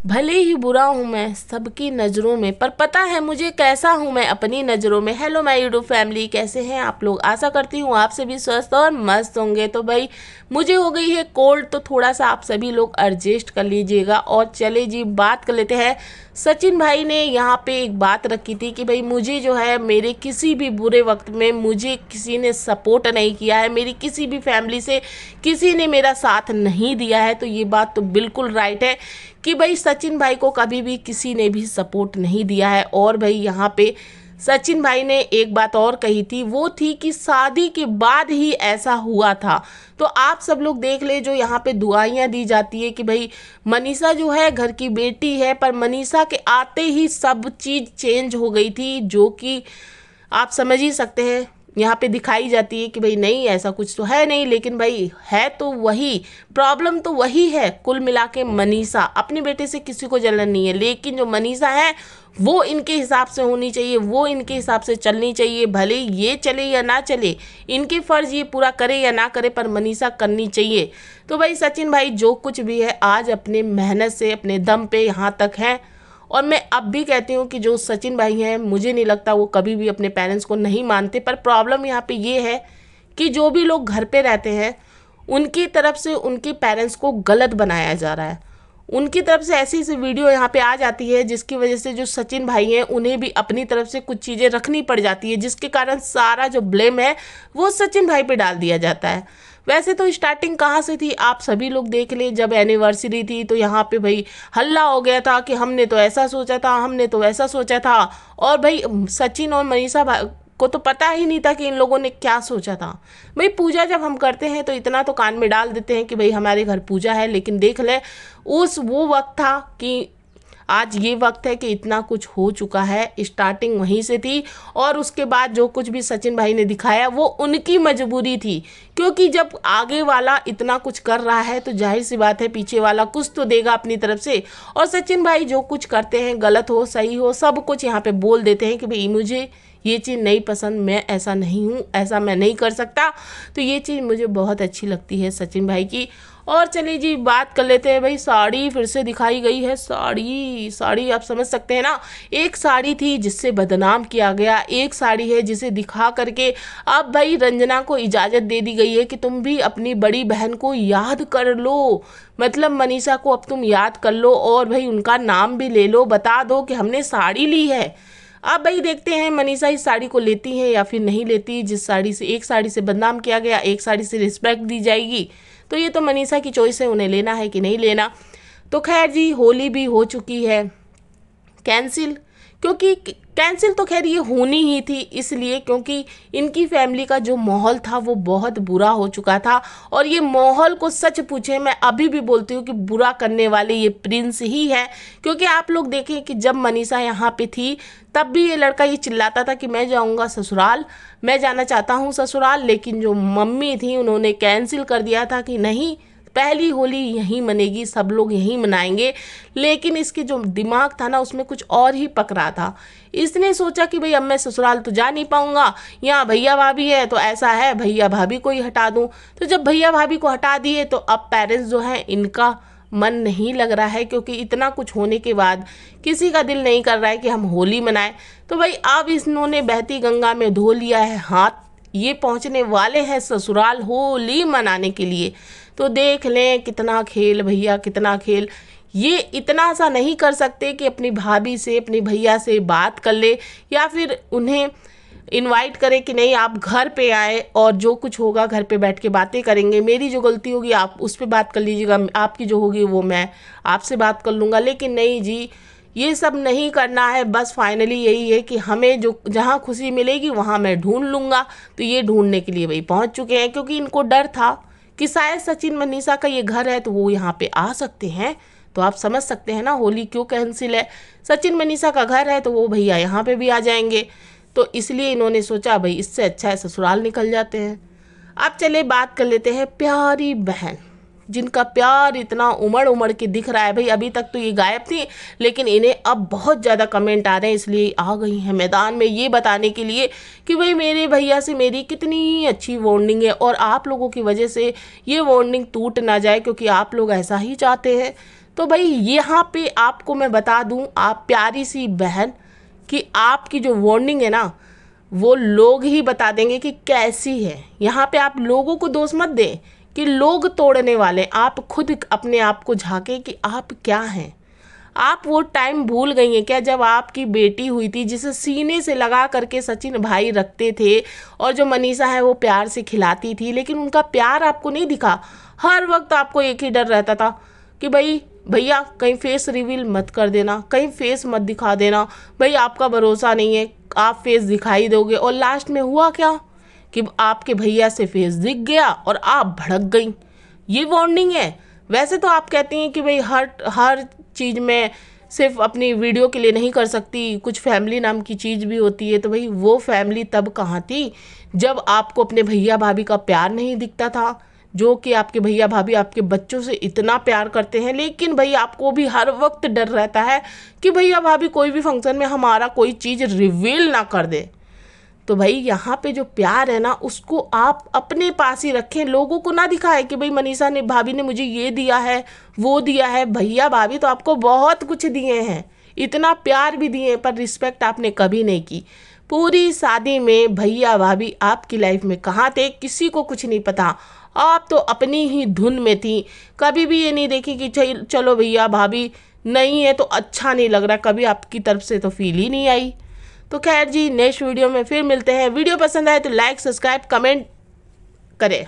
भले ही बुरा हूँ मैं सबकी नज़रों में, पर पता है मुझे कैसा हूँ मैं अपनी नज़रों में। हेलो माय यूट्यूब फैमिली, कैसे हैं आप लोग? आशा करती हूँ आप सभी स्वस्थ और मस्त होंगे। तो भाई मुझे हो गई है कोल्ड, तो थोड़ा सा आप सभी लोग एडजस्ट कर लीजिएगा। और चले जी बात कर लेते हैं। सचिन भाई ने यहाँ पे एक बात रखी थी कि भाई मुझे जो है मेरे किसी भी बुरे वक्त में मुझे किसी ने सपोर्ट नहीं किया है, मेरी किसी भी फैमिली से किसी ने मेरा साथ नहीं दिया है। तो ये बात तो बिल्कुल राइट है कि भाई सचिन भाई को कभी भी किसी ने भी सपोर्ट नहीं दिया है। और भाई यहाँ पे सचिन भाई ने एक बात और कही थी, वो थी कि शादी के बाद ही ऐसा हुआ था। तो आप सब लोग देख ले, जो यहाँ पे दुआइयाँ दी जाती है कि भाई मनीषा जो है घर की बेटी है, पर मनीषा के आते ही सब चीज़ चेंज हो गई थी, जो कि आप समझ ही सकते हैं। यहाँ पे दिखाई जाती है कि भाई नहीं ऐसा कुछ तो है नहीं, लेकिन भाई है तो वही, प्रॉब्लम तो वही है। कुल मिला के मनीषा, अपने बेटे से किसी को जलन नहीं है, लेकिन जो मनीषा है वो इनके हिसाब से होनी चाहिए, वो इनके हिसाब से चलनी चाहिए। भले ये चले या ना चले, इनके फ़र्ज़ ये पूरा करे या ना करे, पर मनीषा करनी चाहिए। तो भाई सचिन भाई जो कुछ भी है आज अपने मेहनत से अपने दम पे यहाँ तक हैं। और मैं अब भी कहती हूँ कि जो सचिन भाई हैं, मुझे नहीं लगता वो कभी भी अपने पेरेंट्स को नहीं मानते। पर प्रॉब्लम यहाँ पे ये है कि जो भी लोग घर पे रहते हैं उनकी तरफ से उनके पेरेंट्स को गलत बनाया जा रहा है। उनकी तरफ से ऐसी ऐसी वीडियो यहाँ पे आ जाती है जिसकी वजह से जो सचिन भाई हैं उन्हें भी अपनी तरफ से कुछ चीज़ें रखनी पड़ जाती है, जिसके कारण सारा जो ब्लेम है वो सचिन भाई पे डाल दिया जाता है। वैसे तो स्टार्टिंग कहाँ से थी आप सभी लोग देख ले, जब एनिवर्सरी थी तो यहाँ पे भाई हल्ला हो गया था कि हमने तो ऐसा सोचा था, हमने तो वैसा सोचा था। और भाई सचिन और मनीषा को तो पता ही नहीं था कि इन लोगों ने क्या सोचा था। भाई पूजा जब हम करते हैं तो इतना तो कान में डाल देते हैं कि भाई हमारे घर पूजा है, लेकिन देख ले उस वो वक्त था कि आज ये वक्त है कि इतना कुछ हो चुका है। स्टार्टिंग वहीं से थी, और उसके बाद जो कुछ भी सचिन भाई ने दिखाया वो उनकी मजबूरी थी, क्योंकि जब आगे वाला इतना कुछ कर रहा है तो जाहिर सी बात है पीछे वाला कुछ तो देगा अपनी तरफ से। और सचिन भाई जो कुछ करते हैं, गलत हो सही हो, सब कुछ यहाँ पे बोल देते हैं कि भाई मुझे ये चीज़ नहीं पसंद, मैं ऐसा नहीं हूँ, ऐसा मैं नहीं कर सकता। तो ये चीज़ मुझे बहुत अच्छी लगती है सचिन भाई की। और चलिए जी बात कर लेते हैं। भाई साड़ी फिर से दिखाई गई है। साड़ी आप समझ सकते हैं ना, एक साड़ी थी जिससे बदनाम किया गया, एक साड़ी है जिसे दिखा करके अब भाई रंजना को इजाज़त दे दी गई है कि तुम भी अपनी बड़ी बहन को याद कर लो, मतलब मनीषा को अब तुम याद कर लो और भाई उनका नाम भी ले लो, बता दो कि हमने साड़ी ली है। अब भाई देखते हैं मनीषा इस साड़ी को लेती है या फिर नहीं लेती। जिस साड़ी से, एक साड़ी से बदनाम किया गया, एक साड़ी से रिस्पेक्ट दी जाएगी, तो ये तो मनीषा की चॉइस है, उन्हें लेना है कि नहीं लेना। तो खैर जी होली भी हो चुकी है कैंसिल, क्योंकि कैंसिल तो खैर ये होनी ही थी, इसलिए क्योंकि इनकी फैमिली का जो माहौल था वो बहुत बुरा हो चुका था। और ये माहौल को सच पूछे, मैं अभी भी बोलती हूँ कि बुरा करने वाले ये प्रिंस ही है। क्योंकि आप लोग देखें कि जब मनीषा यहाँ पे थी तब भी ये लड़का ये चिल्लाता था कि मैं जाऊँगा ससुराल, मैं जाना चाहता हूँ ससुराल, लेकिन जो मम्मी थी उन्होंने कैंसिल कर दिया था कि नहीं, पहली होली यहीं मनेगी, सब लोग यहीं मनाएंगे। लेकिन इसके जो दिमाग था ना उसमें कुछ और ही पक रहा था। इसने सोचा कि भाई अब मैं ससुराल तो जा नहीं पाऊंगा, यहाँ भैया भाभी है तो ऐसा है भैया भाभी को ही हटा दूं। तो जब भैया भाभी को हटा दिए तो अब पेरेंट्स जो हैं इनका मन नहीं लग रहा है, क्योंकि इतना कुछ होने के बाद किसी का दिल नहीं कर रहा है कि हम होली मनाएं। तो भाई अब इन्होंने बहती गंगा में धो लिया है हाथ, ये पहुंचने वाले हैं ससुराल होली मनाने के लिए। तो देख लें कितना खेल भैया, कितना खेल। ये इतना सा नहीं कर सकते कि अपनी भाभी से, अपने भैया से बात कर ले या फिर उन्हें इनवाइट करे कि नहीं आप घर पे आए और जो कुछ होगा घर पे बैठ के बातें करेंगे, मेरी जो गलती होगी आप उस पर बात कर लीजिएगा, आपकी जो होगी वो मैं आपसे बात कर लूँगा। लेकिन नहीं जी, ये सब नहीं करना है। बस फाइनली यही है कि हमें जो जहाँ खुशी मिलेगी वहाँ मैं ढूंढ लूँगा। तो ये ढूंढने के लिए भाई पहुँच चुके हैं, क्योंकि इनको डर था कि शायद सचिन मनीषा का ये घर है तो वो यहाँ पे आ सकते हैं। तो आप समझ सकते हैं ना होली क्यों कैंसिल है। सचिन मनीषा का घर है तो वो भैया यहाँ पे भी आ जाएंगे, तो इसलिए इन्होंने सोचा भाई इससे अच्छा है ससुराल निकल जाते हैं। अब चले बात कर लेते हैं प्यारी बहन, जिनका प्यार इतना उमड़ उमड़ के दिख रहा है। भाई अभी तक तो ये गायब थी, लेकिन इन्हें अब बहुत ज़्यादा कमेंट आ रहे हैं, इसलिए आ गई हैं मैदान में ये बताने के लिए कि भाई मेरे भैया से मेरी कितनी अच्छी बॉन्डिंग है और आप लोगों की वजह से ये बॉन्डिंग टूट ना जाए, क्योंकि आप लोग ऐसा ही चाहते हैं। तो भाई यहाँ पे आपको मैं बता दूँ, आप प्यारी सी बहन, कि आपकी जो वार्निंग है ना वो लोग ही बता देंगे कि कैसी है। यहाँ पे आप लोगों को दोष मत दें कि लोग तोड़ने वाले, आप खुद अपने आप को झांके कि आप क्या हैं। आप वो टाइम भूल गई हैं क्या जब आपकी बेटी हुई थी, जिसे सीने से लगा करके सचिन भाई रखते थे, और जो मनीषा है वो प्यार से खिलाती थी, लेकिन उनका प्यार आपको नहीं दिखा। हर वक्त आपको एक ही डर रहता था कि भाई भैया कहीं फेस रिवील मत कर देना, कहीं फेस मत दिखा देना, भाई आपका भरोसा नहीं है, आप फेस दिखाई दोगे। और लास्ट में हुआ क्या कि आपके भैया से फेस दिख गया और आप भड़क गई। ये वार्निंग है। वैसे तो आप कहती हैं कि भाई हर चीज़ में सिर्फ अपनी वीडियो के लिए नहीं कर सकती, कुछ फैमिली नाम की चीज़ भी होती है। तो भाई वो फैमिली तब कहाँ थी जब आपको अपने भैया भाभी का प्यार नहीं दिखता था, जो कि आपके भैया भाभी आपके बच्चों से इतना प्यार करते हैं, लेकिन भाई आपको भी हर वक्त डर रहता है कि भैया भाभी कोई भी फंक्शन में हमारा कोई चीज़ रिवील ना कर दे। तो भाई यहाँ पे जो प्यार है ना उसको आप अपने पास ही रखें, लोगों को ना दिखाएं कि भाई मनीषा ने भाभी ने मुझे ये दिया है वो दिया है। भैया भाभी तो आपको बहुत कुछ दिए हैं, इतना प्यार भी दिए, पर रिस्पेक्ट आपने कभी नहीं की। पूरी शादी में भैया भाभी आपकी लाइफ में कहाँ थे किसी को कुछ नहीं पता। आप तो अपनी ही धुन में थी, कभी भी ये नहीं देखी कि चलो भैया भाभी नहीं है तो अच्छा नहीं लग रहा, कभी आपकी तरफ से तो फील ही नहीं आई। तो खैर जी, नेक्स्ट वीडियो में फिर मिलते हैं। वीडियो पसंद आए तो लाइक सब्सक्राइब कमेंट करें।